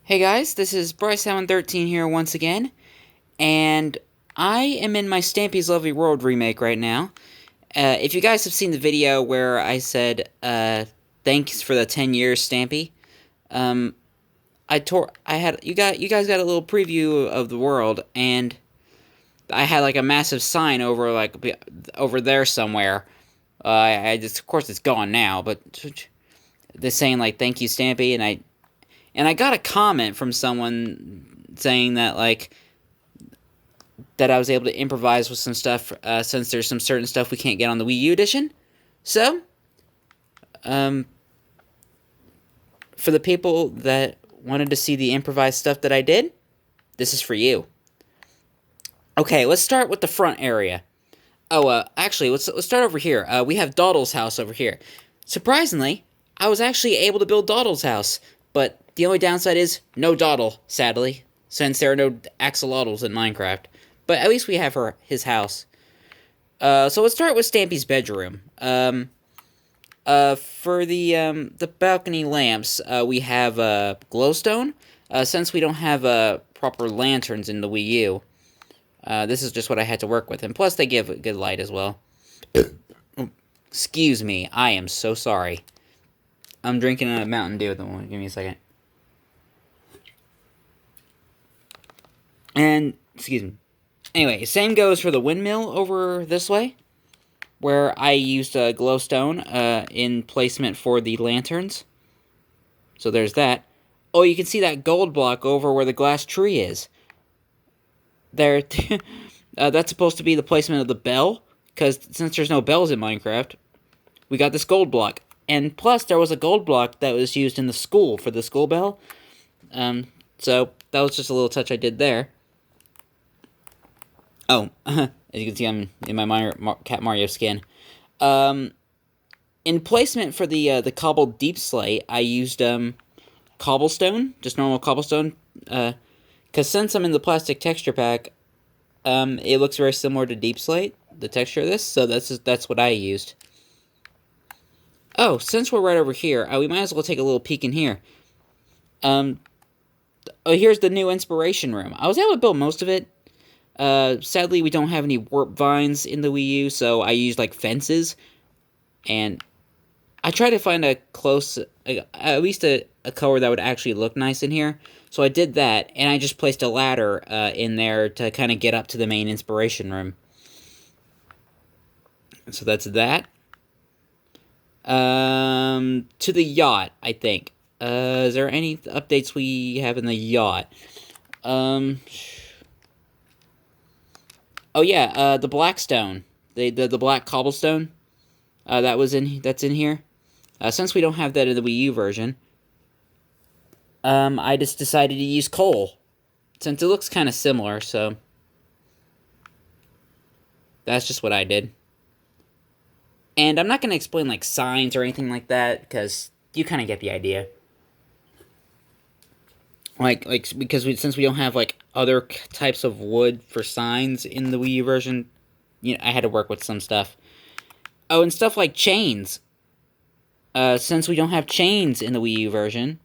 Hey guys, this is Bryce713 here once again, and I am in my Stampy's Lovely World remake right now. If you guys have seen the video where I said, thanks for the 10 years, Stampy, um, you guys got a little preview of the world, and I had like a massive sign over over there somewhere. Of course it's gone now, but they're saying like, thank you, Stampy, and I got a comment from someone saying that that I was able to improvise with some stuff since there's some certain stuff we can't get on the Wii U edition. So, for the people that wanted to see the improvised stuff that I did, this is for you. Okay, let's start with the front area. Oh, actually, let's start over here. We have Dawdle's house over here. Surprisingly, I was actually able to build Dawdle's house, but the only downside is no Dawdle, sadly, since there are no axolotls in Minecraft. But at least we have his house. So let's start with Stampy's bedroom. For the balcony lamps, we have glowstone. Since we don't have proper lanterns in the Wii U, this is just what I had to work with, and plus they give good light as well. Excuse me, I am so sorry. I'm drinking a Mountain Dew at the moment. Give me a second. And, excuse me. Anyway, same goes for the windmill over this way, where I used glowstone in placement for the lanterns. So there's that. Oh, you can see that gold block over where the glass tree is. There, that's supposed to be the placement of the bell, because since there's no bells in Minecraft, we got this gold block. And plus, there was a gold block that was used in the school for the school bell. So that was just a little touch I did there. Oh, as you can see, I'm in my Cat Mario skin. In placement for the cobbled deep slate, I used cobblestone, just normal cobblestone. Because since I'm in the plastic texture pack, it looks very similar to deep slate, the texture of this. So that's what I used. Oh, since we're right over here, we might as well take a little peek in here. Oh, here's the new inspiration room. I was able to build most of it. Sadly, we don't have any warp vines in the Wii U, so I used, fences. And I tried to find at least a color that would actually look nice in here. So I did that, and I just placed a ladder in there to kind of get up to the main inspiration room. So that's that. To the yacht, I think. Is there any updates we have in the yacht? Oh yeah, the blackstone, the black cobblestone, that's in here. Since we don't have that in the Wii U version, I just decided to use coal, since it looks kind of similar. So that's just what I did. And I'm not going to explain, signs or anything like that, because you kind of get the idea. Because since we don't have, other types of wood for signs in the Wii U version, I had to work with some stuff. Oh, and stuff like chains. Since we don't have chains in the Wii U version,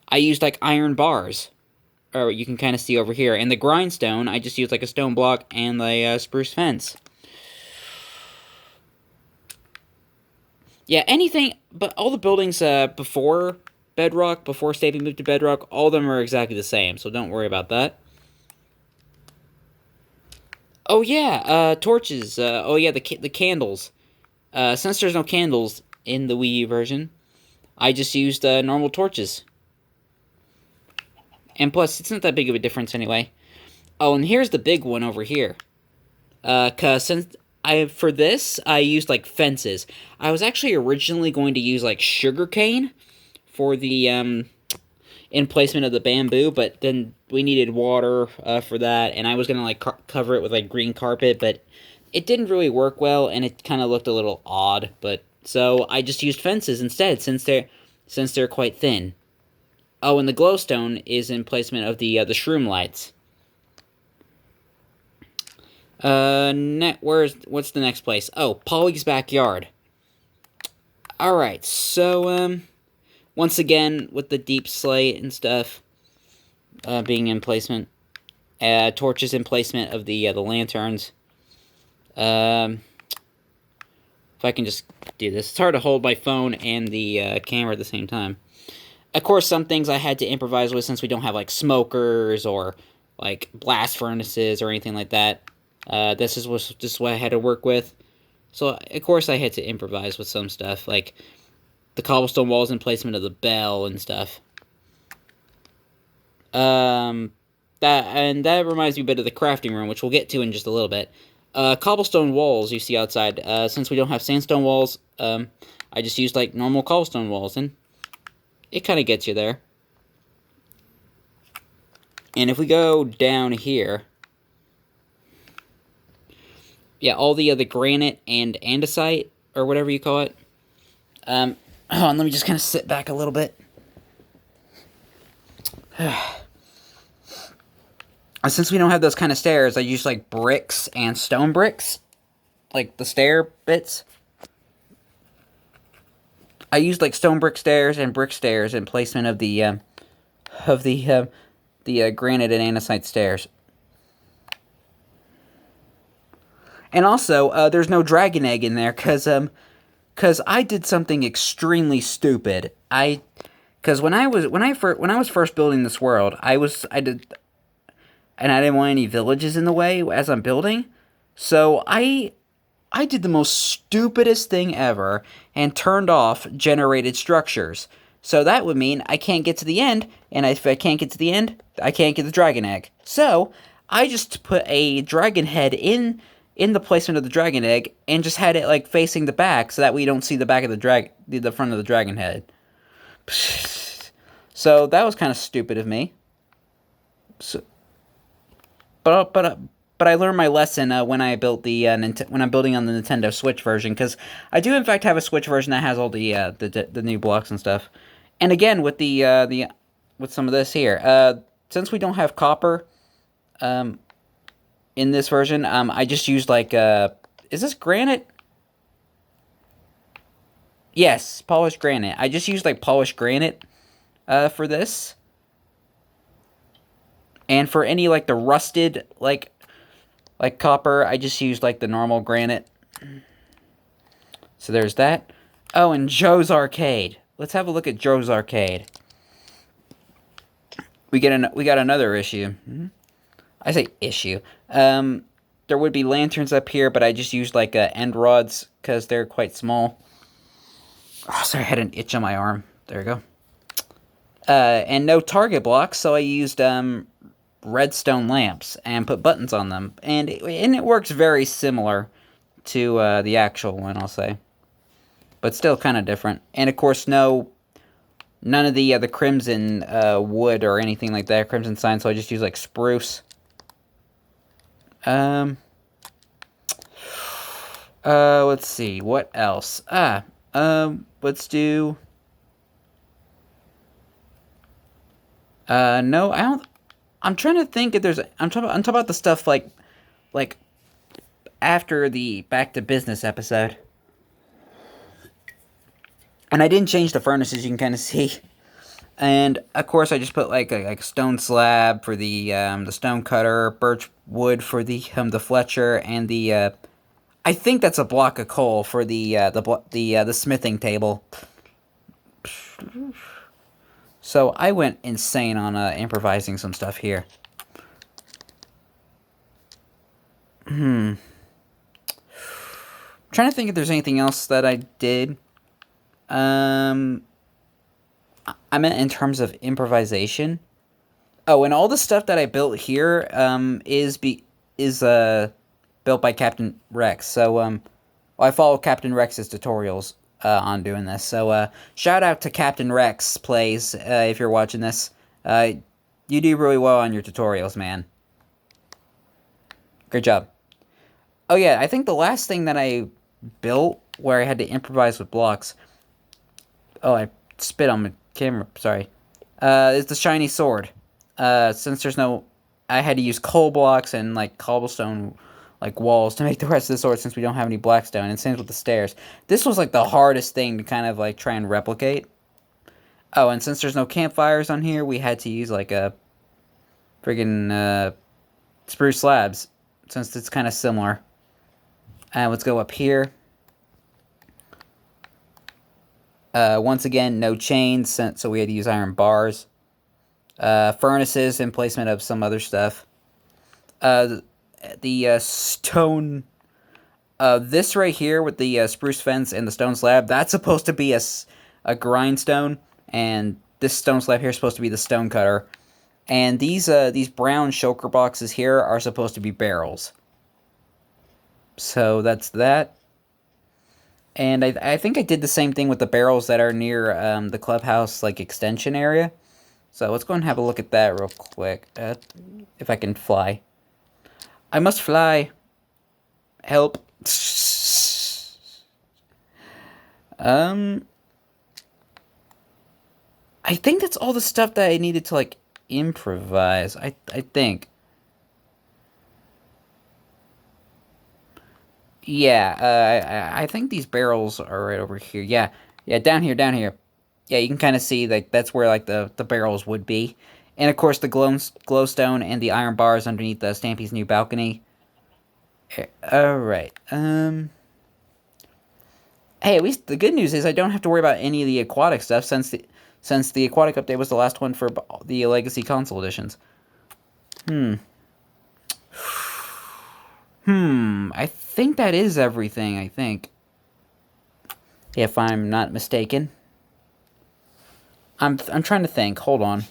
I used, iron bars. Or you can kind of see over here. And the grindstone, I just used, a stone block and a spruce fence. Yeah, anything, but all the buildings before Bedrock, before Stampy moved to Bedrock, all of them are exactly the same, so don't worry about that. Oh yeah, torches, oh yeah, the candles. Since there's no candles in the Wii U version, I just used normal torches. And plus, it's not that big of a difference anyway. Oh, and here's the big one over here. Cause since for this, I used, fences. I was actually originally going to use, sugarcane for the, in placement of the bamboo, but then we needed water, for that, and I was gonna, cover it with, green carpet, but it didn't really work well, and it kind of looked a little odd, but, so I just used fences instead, since they're quite thin. Oh, and the glowstone is in placement of the shroom lights. What's the next place? Oh, Polly's backyard. Alright, so, once again, with the deep slate and stuff, being in placement. Torches in placement of the lanterns. If I can just do this. It's hard to hold my phone and the camera at the same time. Of course, some things I had to improvise with since we don't have, like, smokers or, like, blast furnaces or anything like that. This is what I had to work with. So, of course, I had to improvise with some stuff, like the cobblestone walls and placement of the bell and stuff. That reminds me a bit of the crafting room, which we'll get to in just a little bit. Cobblestone walls you see outside. Since we don't have sandstone walls, I just used, like, normal cobblestone walls, and it kind of gets you there. And if we go down here, yeah, all the granite and andesite, or whatever you call it. Hold on, let me just kind of sit back a little bit. Since we don't have those kind of stairs, I use, like, bricks and stone bricks, like the stair bits. I used, like, stone brick stairs and brick stairs in placement of the granite and andesite stairs. And also, there's no dragon egg in there, cause I did something extremely stupid. Cause when I was first building this world, I didn't want any villages in the way as I'm building, so I did the most stupidest thing ever and turned off generated structures. So that would mean I can't get to the end, and if I can't get to the end, I can't get the dragon egg. So I just put a dragon head in the placement of the dragon egg and just had it, like, facing the back so that we don't see the back of the front of the dragon head. So that was kind of stupid of me. So, but I learned my lesson when I built when I'm building on the Nintendo Switch version, because I do in fact have a Switch version that has all the new blocks and stuff. And again, with with some of this here, since we don't have copper, in this version, I just used, like, is this granite? Yes, polished granite. I just used, like, polished granite, for this. And for any, like, the rusted, like copper, I just used, like, the normal granite. So there's that. Oh, and Joe's Arcade. Let's have a look at Joe's Arcade. We got another issue. I say issue. There would be lanterns up here, but I just used, like, end rods because they're quite small. Oh, sorry, I had an itch on my arm. There we go. And no target blocks, so I used redstone lamps and put buttons on them, and it works very similar to the actual one, I'll say, but still kind of different. And of course, none of the crimson wood or anything like that, crimson sign. So I just use, like, spruce. Let's see what else. Let's do. No, I don't. I'm trying to think if there's. I'm talking about the stuff like after the Back to Business episode. And I didn't change the furnaces, you can kind of see. And of course, I just put like a stone slab for the stone cutter, birch wood for the Fletcher, and the I think that's a block of coal for the smithing table. So I went insane on improvising some stuff here. Trying to think if there's anything else that I did. I meant in terms of improvisation. Oh, and all the stuff that I built here is built by Captain Rex. So well, I follow Captain Rex's tutorials on doing this. So shout out to Captain Rex Plays if you're watching this. You do really well on your tutorials, man. Great job. Oh yeah, I think the last thing that I built where I had to improvise with blocks. Oh, I spit on my camera. Sorry. Is the shiny sword. Since there's no, I had to use coal blocks and like cobblestone like walls to make the rest of the sword since we don't have any blackstone. And same with the stairs. This was like the hardest thing to kind of like try and replicate. Oh, and since there's no campfires on here, we had to use like a friggin' spruce slabs, since it's kind of similar. Let's go up here. Once again, no chains, so we had to use iron bars. Furnaces and placement of some other stuff. The stone... this right here with the spruce fence and the stone slab, that's supposed to be a grindstone, and this stone slab here is supposed to be the stone cutter. And these brown shulker boxes here are supposed to be barrels. So that's that. And I think I did the same thing with the barrels that are near the clubhouse like extension area. So let's go and have a look at that real quick. If I can fly. I must fly. Help. I think that's all the stuff that I needed to like improvise. I think. Yeah, I think these barrels are right over here. Yeah, down here. Yeah, you can kind of see like that's where like the barrels would be, and of course the glowstone and the iron bars underneath the Stampy's new balcony. All right. Hey, at least the good news is I don't have to worry about any of the aquatic stuff since the aquatic update was the last one for the Legacy console editions. I think that is everything, I think. If I'm not mistaken. I'm trying to think. Hold on.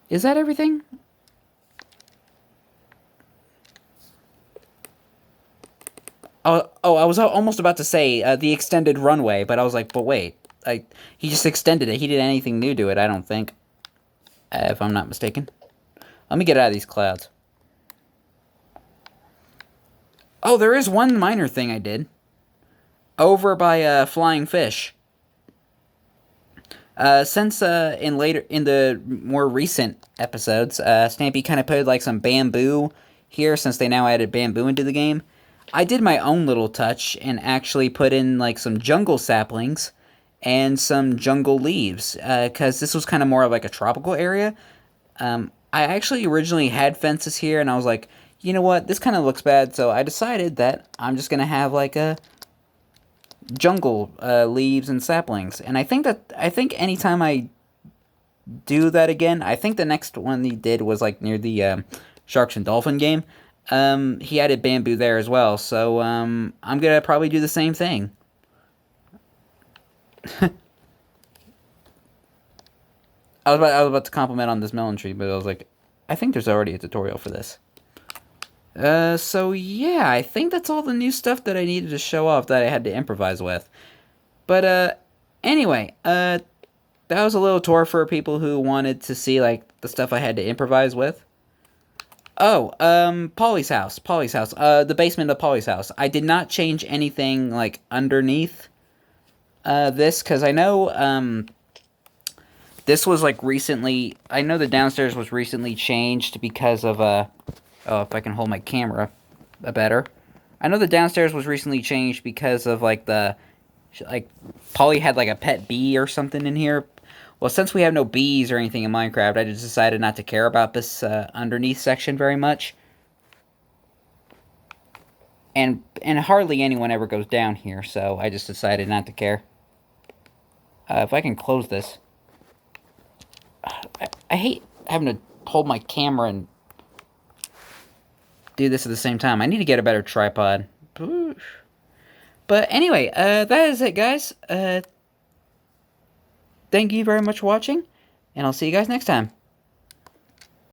Is that everything? Oh, I was almost about to say the extended runway, but I was like, but wait. He just extended it. He didn't anything new to it, I don't think. If I'm not mistaken. Let me get out of these clouds. Oh, there is one minor thing I did. Over by Flying Fish. Since in the more recent episodes, Stampy kind of put like some bamboo here since they now added bamboo into the game. I did my own little touch and actually put in like some jungle saplings and some jungle leaves because this was kind of more of like a tropical area. I actually originally had fences here and I was like, you know what, this kind of looks bad, so I decided that I'm just gonna have like a jungle leaves and saplings. And I think anytime I do that again, I think the next one he did was like near the Sharks and Dolphin game. He added bamboo there as well, so I'm gonna probably do the same thing. I was about to compliment on this melon tree, but I was like, I think there's already a tutorial for this. So yeah, I think that's all the new stuff that I needed to show off that I had to improvise with. But, anyway, that was a little tour for people who wanted to see, like, the stuff I had to improvise with. Oh, Polly's house, the basement of Polly's house. I did not change anything, like, underneath, this, because I know, this was, like, recently, I know the downstairs was recently changed because of, oh, if I can hold my camera better. I know the downstairs was recently changed because of, like, Polly had, like, a pet bee or something in here. Well, since we have no bees or anything in Minecraft, I just decided not to care about this underneath section very much. And hardly anyone ever goes down here, so I just decided not to care. If I can close this. I hate having to hold my camera and do this at the same time. I need to get a better tripod. But anyway, that is it, guys. Thank you very much for watching, and I'll see you guys next time.